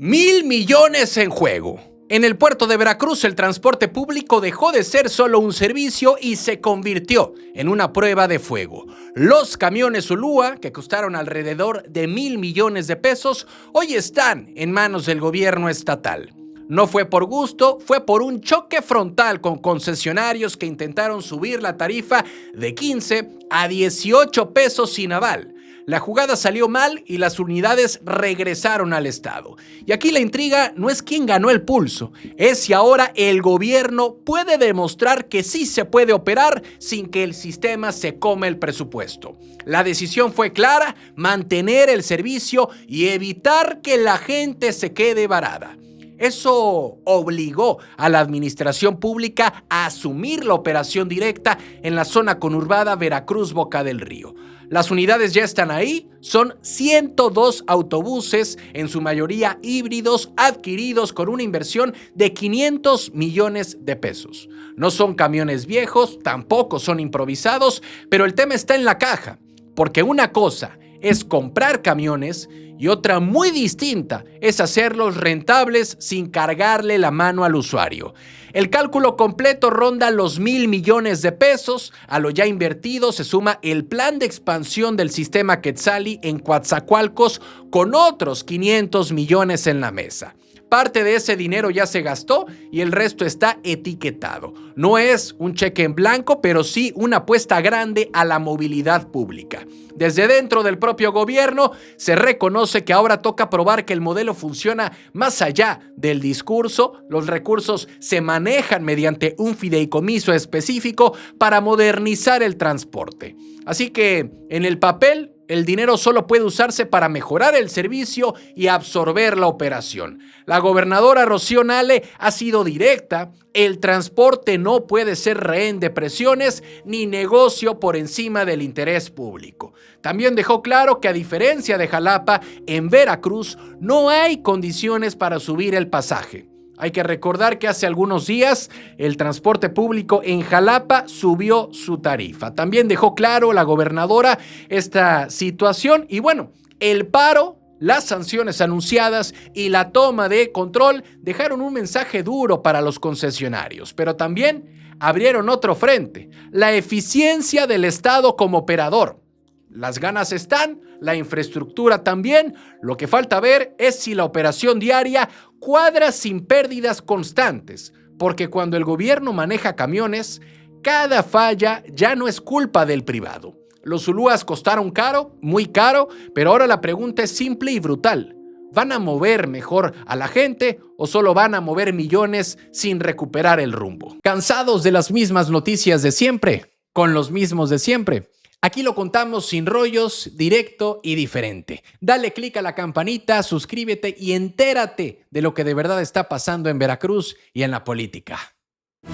1.000 millones en juego. En el puerto de Veracruz, el transporte público dejó de ser solo un servicio y se convirtió en una prueba de fuego. Los camiones Ulúa, que costaron alrededor de 1.000 millones de pesos, hoy están en manos del gobierno estatal. No fue por gusto, fue por un choque frontal con concesionarios que intentaron subir la tarifa de 15 a 18 pesos sin aval. La jugada salió mal y las unidades regresaron al Estado. Y aquí la intriga no es quién ganó el pulso, es si ahora el gobierno puede demostrar que sí se puede operar sin que el sistema se come el presupuesto. La decisión fue clara: mantener el servicio y evitar que la gente se quede varada. Eso obligó a la administración pública a asumir la operación directa en la zona conurbada Veracruz-Boca del Río. Las unidades ya están ahí, son 102 autobuses, en su mayoría híbridos, adquiridos con una inversión de 500 millones de pesos. No son camiones viejos, tampoco son improvisados, pero el tema está en la caja, porque una cosa es comprar camiones y otra muy distinta es hacerlos rentables sin cargarle la mano al usuario. El cálculo completo ronda los 1.000 millones de pesos. A lo ya invertido se suma el plan de expansión del sistema Quetzali en Coatzacoalcos con otros 500 millones en la mesa. Parte de ese dinero ya se gastó y el resto está etiquetado. No es un cheque en blanco, pero sí una apuesta grande a la movilidad pública. Desde dentro del propio gobierno se reconoce que ahora toca probar que el modelo funciona más allá del discurso. Los recursos se manejan mediante un fideicomiso específico para modernizar el transporte. Así que en el papel, el dinero solo puede usarse para mejorar el servicio y absorber la operación. La gobernadora Rocío Nale ha sido directa: el transporte no puede ser rehén de presiones ni negocio por encima del interés público. También dejó claro que, a diferencia de Jalapa, en Veracruz no hay condiciones para subir el pasaje. Hay que recordar que hace algunos días el transporte público en Jalapa subió su tarifa. También dejó claro la gobernadora esta situación y bueno, el paro, las sanciones anunciadas y la toma de control dejaron un mensaje duro para los concesionarios, pero también abrieron otro frente: la eficiencia del Estado como operador. Las ganas están, la infraestructura también. Lo que falta ver es si la operación diaria cuadra sin pérdidas constantes, porque cuando el gobierno maneja camiones, cada falla ya no es culpa del privado. Los Ulúas costaron caro, muy caro, pero ahora la pregunta es simple y brutal: ¿van a mover mejor a la gente o solo van a mover millones sin recuperar el rumbo? ¿Cansados de las mismas noticias de siempre? ¿Con los mismos de siempre? Aquí lo contamos sin rollos, directo y diferente. Dale click a la campanita, suscríbete y entérate de lo que de verdad está pasando en Veracruz y en la política.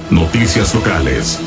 Noticias locales.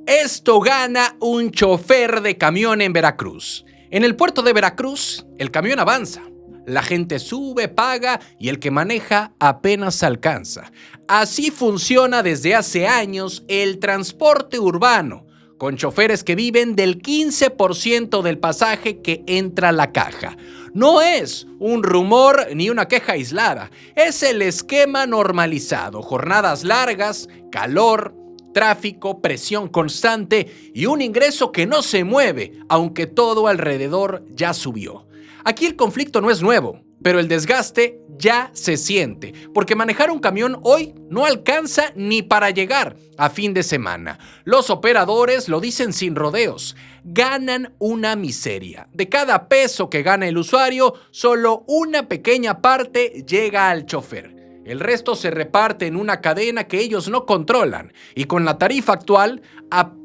Esto gana un chofer de camión en Veracruz. En el puerto de Veracruz, el camión avanza. La gente sube, paga y el que maneja apenas alcanza. Así funciona desde hace años el transporte urbano, con choferes que viven del 15% del pasaje que entra a la caja. No es un rumor ni una queja aislada, es el esquema normalizado: jornadas largas, calor, tráfico, presión constante y un ingreso que no se mueve, aunque todo alrededor ya subió. Aquí el conflicto no es nuevo, pero el desgaste ya se siente, porque manejar un camión hoy no alcanza ni para llegar a fin de semana. Los operadores lo dicen sin rodeos: ganan una miseria. De cada peso que gana el usuario, solo una pequeña parte llega al chofer. El resto se reparte en una cadena que ellos no controlan, y con la tarifa actual,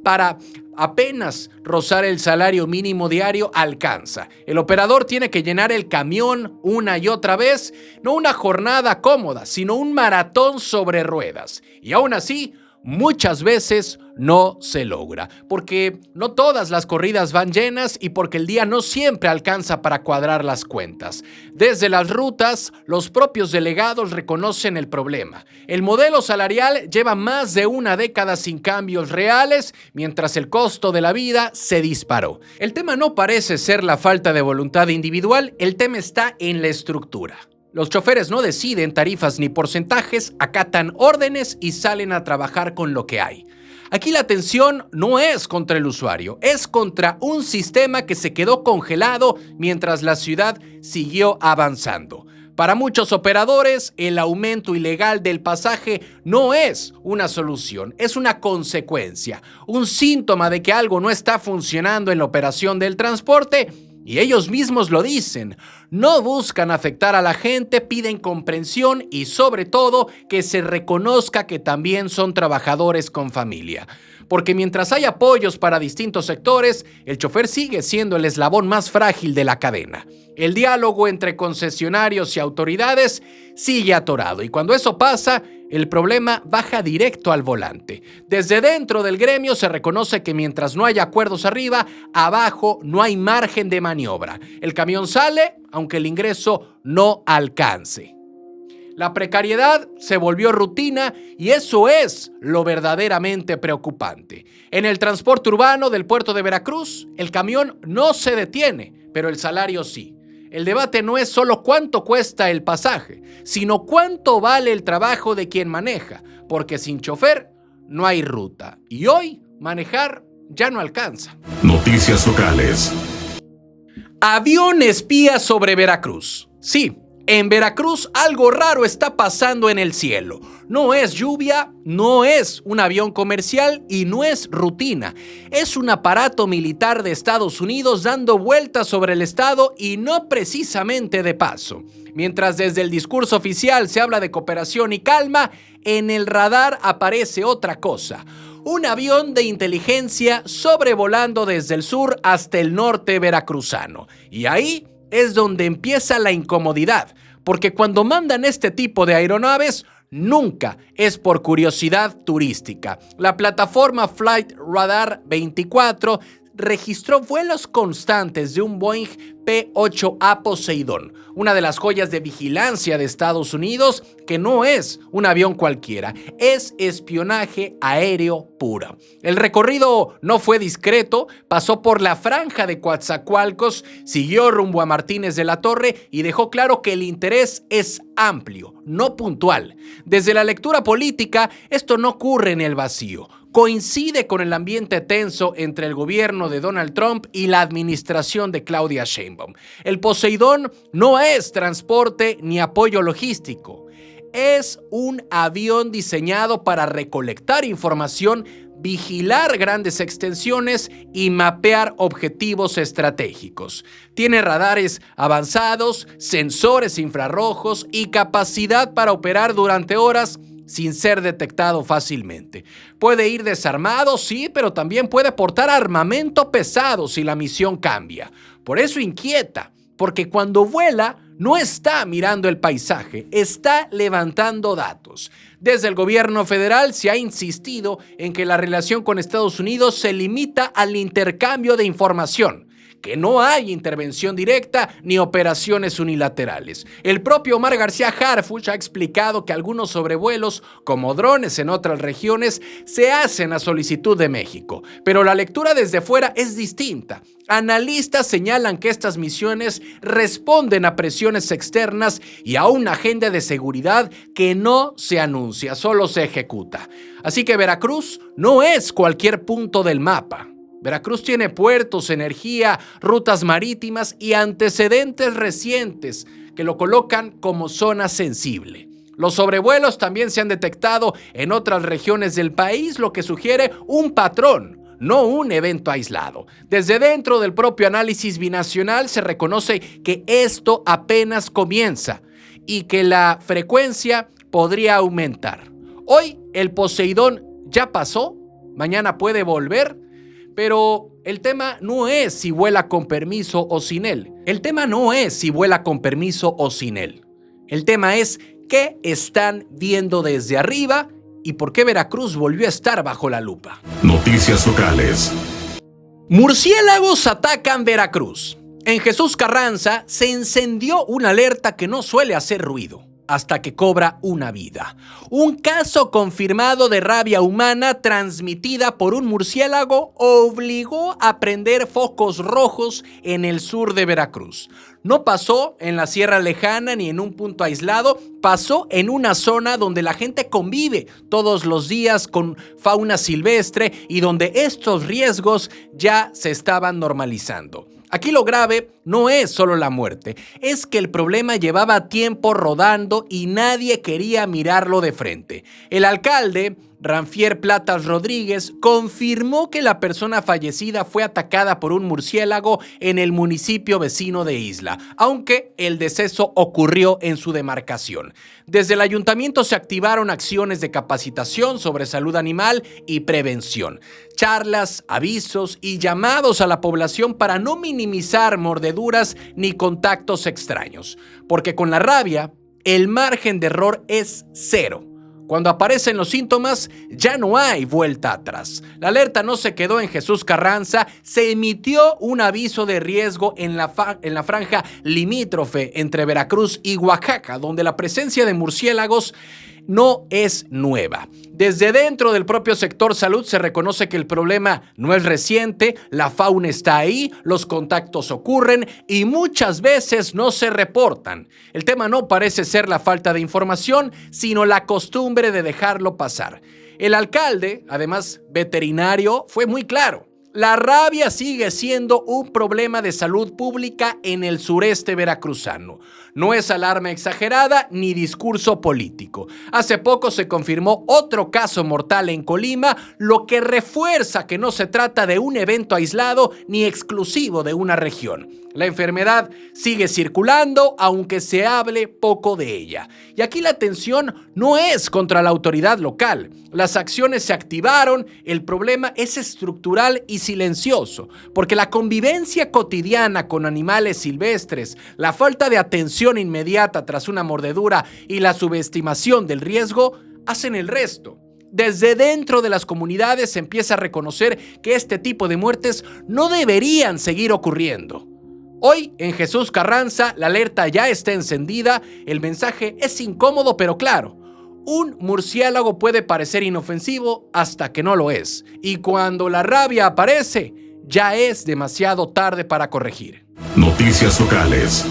para apenas rozar el salario mínimo diario alcanza. El operador tiene que llenar el camión una y otra vez, no una jornada cómoda, sino un maratón sobre ruedas. Y aún así, muchas veces no se logra, porque no todas las corridas van llenas y porque el día no siempre alcanza para cuadrar las cuentas. Desde las rutas, los propios delegados reconocen el problema. El modelo salarial lleva más de una década sin cambios reales, mientras el costo de la vida se disparó. El tema no parece ser la falta de voluntad individual, el tema está en la estructura. Los choferes no deciden tarifas ni porcentajes, acatan órdenes y salen a trabajar con lo que hay. Aquí la tensión no es contra el usuario, es contra un sistema que se quedó congelado mientras la ciudad siguió avanzando. Para muchos operadores, el aumento ilegal del pasaje no es una solución, es una consecuencia, un síntoma de que algo no está funcionando en la operación del transporte. Y ellos mismos lo dicen, no buscan afectar a la gente, piden comprensión y sobre todo que se reconozca que también son trabajadores con familia. Porque mientras hay apoyos para distintos sectores, el chofer sigue siendo el eslabón más frágil de la cadena. El diálogo entre concesionarios y autoridades sigue atorado y cuando eso pasa, el problema baja directo al volante. Desde dentro del gremio se reconoce que mientras no haya acuerdos arriba, abajo no hay margen de maniobra. El camión sale, aunque el ingreso no alcance. La precariedad se volvió rutina y eso es lo verdaderamente preocupante. En el transporte urbano del puerto de Veracruz, el camión no se detiene, pero el salario sí. El debate no es solo cuánto cuesta el pasaje, sino cuánto vale el trabajo de quien maneja, porque sin chofer no hay ruta. Y hoy manejar ya no alcanza. Noticias locales. Avión espía sobre Veracruz. Sí, en Veracruz algo raro está pasando en el cielo. No es lluvia, no es un avión comercial y no es rutina. Es un aparato militar de Estados Unidos dando vueltas sobre el estado y no precisamente de paso. Mientras desde el discurso oficial se habla de cooperación y calma, en el radar aparece otra cosa. Un avión de inteligencia sobrevolando desde el sur hasta el norte veracruzano. Y ahí es donde empieza la incomodidad, porque cuando mandan este tipo de aeronaves, nunca es por curiosidad turística. La plataforma Flight Radar 24 registró vuelos constantes de un Boeing P-8A Poseidón, una de las joyas de vigilancia de Estados Unidos, que no es un avión cualquiera, es espionaje aéreo puro. El recorrido no fue discreto, pasó por la franja de Coatzacoalcos, siguió rumbo a Martínez de la Torre y dejó claro que el interés es amplio, no puntual. Desde la lectura política, esto no ocurre en el vacío. Coincide con el ambiente tenso entre el gobierno de Donald Trump y la administración de Claudia Sheinbaum. El Poseidón no es transporte ni apoyo logístico. Es un avión diseñado para recolectar información, vigilar grandes extensiones y mapear objetivos estratégicos. Tiene radares avanzados, sensores infrarrojos y capacidad para operar durante horas sin ser detectado fácilmente. Puede ir desarmado, sí, pero también puede portar armamento pesado si la misión cambia. Por eso inquieta, porque cuando vuela no está mirando el paisaje, está levantando datos. Desde el gobierno federal se ha insistido en que la relación con Estados Unidos se limita al intercambio de información, que no hay intervención directa ni operaciones unilaterales. El propio Omar García Harfuch ha explicado que algunos sobrevuelos, como drones en otras regiones, se hacen a solicitud de México, pero la lectura desde fuera es distinta. Analistas señalan que estas misiones responden a presiones externas y a una agenda de seguridad que no se anuncia, solo se ejecuta. Así que Veracruz no es cualquier punto del mapa. Veracruz tiene puertos, energía, rutas marítimas y antecedentes recientes que lo colocan como zona sensible. Los sobrevuelos también se han detectado en otras regiones del país, lo que sugiere un patrón, no un evento aislado. Desde dentro del propio análisis binacional se reconoce que esto apenas comienza y que la frecuencia podría aumentar. Hoy el Poseidón ya pasó, mañana puede volver. Pero el tema no es si vuela con permiso o sin él. El tema es qué están viendo desde arriba y por qué Veracruz volvió a estar bajo la lupa. Noticias locales. Murciélagos atacan Veracruz. En Jesús Carranza se encendió una alerta que no suele hacer ruido hasta que cobra una vida. Un caso confirmado de rabia humana transmitida por un murciélago obligó a prender focos rojos en el sur de Veracruz. No pasó en la Sierra Lejana ni en un punto aislado, pasó en una zona donde la gente convive todos los días con fauna silvestre y donde estos riesgos ya se estaban normalizando. Aquí lo grave no es solo la muerte, es que el problema llevaba tiempo rodando y nadie quería mirarlo de frente. El alcalde, Ranfier Platas Rodríguez, confirmó que la persona fallecida fue atacada por un murciélago en el municipio vecino de Isla, aunque el deceso ocurrió en su demarcación. Desde el ayuntamiento se activaron acciones de capacitación sobre salud animal y prevención, charlas, avisos y llamados a la población para no minimizar mordeduras ni contactos extraños, porque con la rabia el margen de error es cero. Cuando aparecen los síntomas, ya no hay vuelta atrás. La alerta no se quedó en Jesús Carranza, se emitió un aviso de riesgo en la franja limítrofe entre Veracruz y Oaxaca, donde la presencia de murciélagos no es nueva. Desde dentro del propio sector salud se reconoce que el problema no es reciente, la fauna está ahí, los contactos ocurren y muchas veces no se reportan. El tema no parece ser la falta de información, sino la costumbre de dejarlo pasar. El alcalde, además veterinario, fue muy claro. La rabia sigue siendo un problema de salud pública en el sureste veracruzano. No es alarma exagerada ni discurso político. Hace poco se confirmó otro caso mortal en Colima, lo que refuerza que no se trata de un evento aislado ni exclusivo de una región. La enfermedad sigue circulando, aunque se hable poco de ella. Y aquí la tensión no es contra la autoridad local. Las acciones se activaron, el problema es estructural y silencioso, porque la convivencia cotidiana con animales silvestres, la falta de atención inmediata tras una mordedura y la subestimación del riesgo hacen el resto. Desde dentro de las comunidades se empieza a reconocer que este tipo de muertes no deberían seguir ocurriendo. Hoy, en Jesús Carranza, la alerta ya está encendida, el mensaje es incómodo pero claro. Un murciélago puede parecer inofensivo hasta que no lo es, y cuando la rabia aparece, ya es demasiado tarde para corregir. Noticias locales.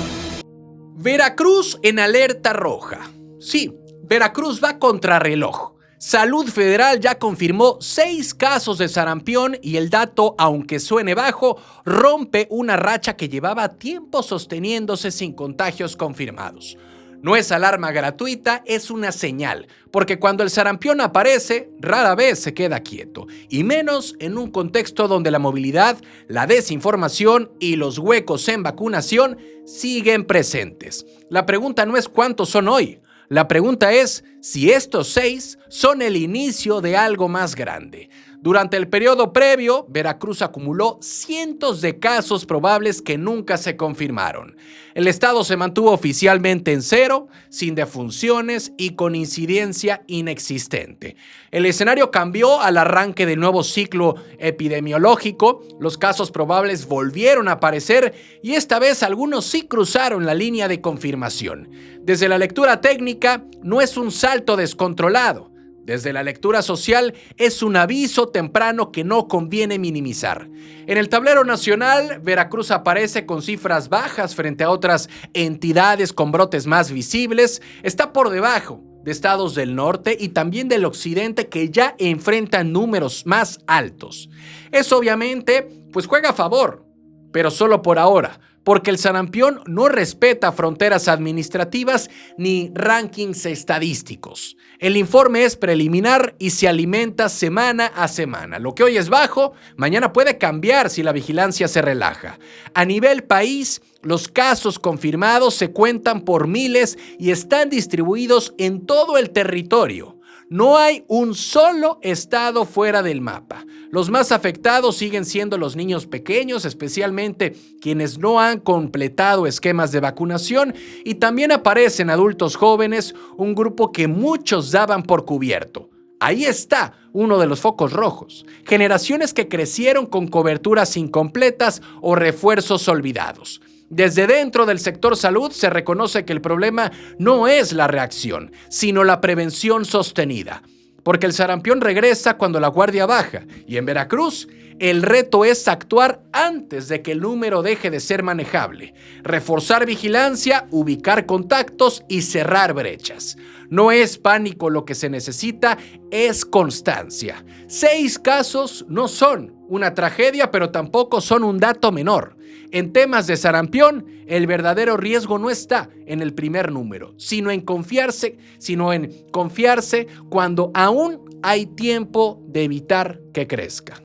Veracruz en alerta roja. Sí, Veracruz va contrarreloj. Salud Federal ya confirmó 6 casos de sarampión y el dato, aunque suene bajo, rompe una racha que llevaba tiempo sosteniéndose sin contagios confirmados. No es alarma gratuita, es una señal, porque cuando el sarampión aparece, rara vez se queda quieto, y menos en un contexto donde la movilidad, la desinformación y los huecos en vacunación siguen presentes. La pregunta no es cuántos son hoy. La pregunta es si estos 6 son el inicio de algo más grande. Durante el periodo previo, Veracruz acumuló cientos de casos probables que nunca se confirmaron. El estado se mantuvo oficialmente en cero, sin defunciones y con incidencia inexistente. El escenario cambió al arranque del nuevo ciclo epidemiológico. Los casos probables volvieron a aparecer y esta vez algunos sí cruzaron la línea de confirmación. Desde la lectura técnica, no es un salto descontrolado. Desde la lectura social, es un aviso temprano que no conviene minimizar. En el tablero nacional, Veracruz aparece con cifras bajas frente a otras entidades con brotes más visibles. Está por debajo de estados del norte y también del occidente que ya enfrentan números más altos. Eso obviamente, pues juega a favor, pero solo por ahora, porque el sarampión no respeta fronteras administrativas ni rankings estadísticos. El informe es preliminar y se alimenta semana a semana. Lo que hoy es bajo, mañana puede cambiar si la vigilancia se relaja. A nivel país, los casos confirmados se cuentan por miles y están distribuidos en todo el territorio. No hay un solo estado fuera del mapa. Los más afectados siguen siendo los niños pequeños, especialmente quienes no han completado esquemas de vacunación, y también aparecen adultos jóvenes, un grupo que muchos daban por cubierto. Ahí está uno de los focos rojos. Generaciones que crecieron con coberturas incompletas o refuerzos olvidados. Desde dentro del sector salud se reconoce que el problema no es la reacción, sino la prevención sostenida. Porque el sarampión regresa cuando la guardia baja, y en Veracruz El reto es actuar antes de que el número deje de ser manejable, reforzar vigilancia, ubicar contactos y cerrar brechas. No es pánico lo que se necesita, es constancia. 6 casos no son una tragedia, pero tampoco son un dato menor. En temas de sarampión, el verdadero riesgo no está en el primer número, sino en confiarse cuando aún hay tiempo de evitar que crezca.